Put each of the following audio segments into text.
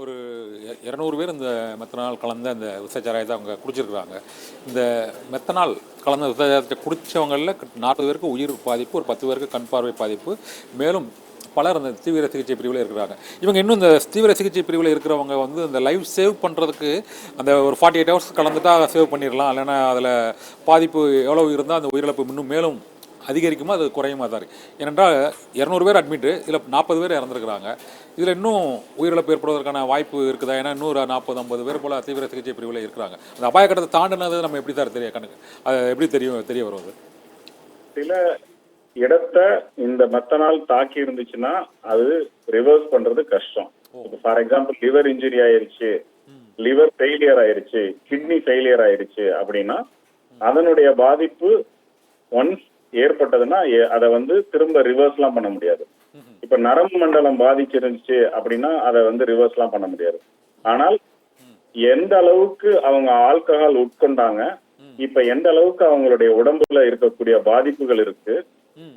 ஒரு 200 பேர் இந்த மெத்தனால் கலந்த அந்த விஷச்சாராயத்தை அவங்க குடிச்சிருக்கிறாங்க. இந்த மெத்தனால் கலந்த விஷச்சாராயத்தை குடித்தவங்களில் 40 பேருக்கு உயிர் பாதிப்பு, ஒரு 10 பேருக்கு கண் பார்வை பாதிப்பு, மேலும் பலர் அந்த தீவிர சிகிச்சை பிரிவில் இருக்கிறாங்க. இவங்க இன்னும் இந்த தீவிர சிகிச்சை பிரிவில் இருக்கிறவங்க வந்து இந்த லைஃப் சேவ் பண்ணுறதுக்கு அந்த ஒரு 48 ஹவர்ஸ் கலந்துட்டா சேவ் பண்ணிடலாம், இல்லைன்னா அதில் பாதிப்பு எவ்வளோ இருந்தால் அந்த உயிரிழப்பு இன்னும் மேலும் அதிகரிக்குமா அது குறையுமா தான் இருக்குது. ஏனென்றால் 200 பேர் அட்மிட்டு, இதில் 40 பேர் இறந்துருக்குறாங்க. இதில் இன்னும் உயிரிழப்பு ஏற்படுவதற்கான வாய்ப்பு இருக்குதா? ஏன்னா இன்னும் 40-50 பேர் போல் தீவிர சிகிச்சை பிரிவில் இருக்கிறாங்க. அந்த அபாய கட்டத்தை தாண்டினது நம்ம எப்படி தான் கணக்கு அது எப்படி தெரிய வருவது? சில இடத்த இந்த மெத்தனால் தாக்கி இருந்துச்சுன்னா அது ரிவர்ஸ் பண்றது கஷ்டம். ஃபார் எக்ஸாம்பிள் லிவர் இன்ஜுரி ஆயிருச்சு, லிவர் ஃபெயிலியர் ஆயிருச்சு, கிட்னி ஃபெயிலியர் ஆயிருச்சு அப்படின்னா அதனுடைய பாதிப்பு ஒன்ஸ் ஏற்பட்டதுன்னா அதை திரும்ப ரிவர்ஸ்லாம் பண்ண முடியாது. இப்ப நரம்பு மண்டலம் பாதிச்சிருந்துச்சு அப்படின்னா அதை ரிவர்ஸ்லாம் பண்ண முடியாது. ஆனால் எந்த அளவுக்கு அவங்க ஆல்கஹால் உட்கொண்டாங்க, இப்ப எந்த அளவுக்கு அவங்களுடைய உடம்புல இருக்கக்கூடிய பாதிப்புகள் இருக்கு,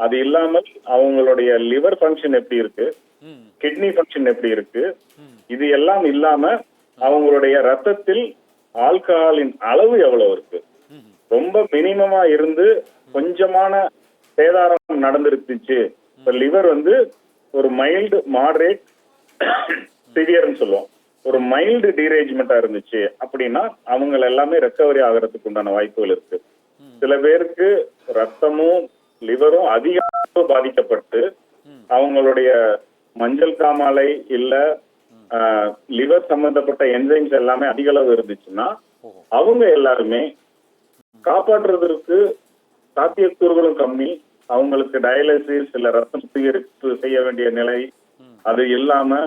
அது இல்லாமல் அவங்களுடைய லிவர் ஃபங்க்ஷன் எப்படி இருக்கு, கிட்னி ஃபங்க்ஷன் எப்படி இருக்கு, இது எல்லாம் இல்லாம அவங்களுடைய ரத்தத்தில் ஆல்கஹாலின் அளவு எவ்வளவு இருக்கு, ரொம்ப மினிமமா இருந்து கொஞ்சமான சேதாரம் நடந்துருச்சு. இப்ப லிவர் ஒரு மைல்டு, மாடரேட், சிவியர்னு சொல்லுவோம். ஒரு மைல்டு டீரேஜ்மெண்டா இருந்துச்சு அப்படின்னா அவங்க எல்லாமே ரெக்கவரி ஆகிறதுக்கு உண்டான வாய்ப்புகள் இருக்கு. சில பேருக்கு ரத்தமும் லிவரும் அதிகமாக பாதிக்கப்பட்டு அவங்களுடைய மஞ்சள் காமாலை இல்ல லிவர் சம்பந்தப்பட்ட என்சைம்ஸ் எல்லாமே அதிக அளவு இருந்துச்சுன்னா அவங்க எல்லாருமே காப்பாற்றுறதுக்கு சாத்தியக்கூறுகளும் கம்மி. அவங்களுக்கு டயாலிசிஸ் இல்ல ரத்தம் சுத்திகரிப்பு செய்ய வேண்டிய நிலை, அது இல்லாம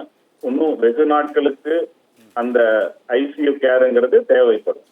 இன்னும் வெகு நாட்களுக்கு அந்த ஐசியூ கேருங்கிறது தேவைப்படும்.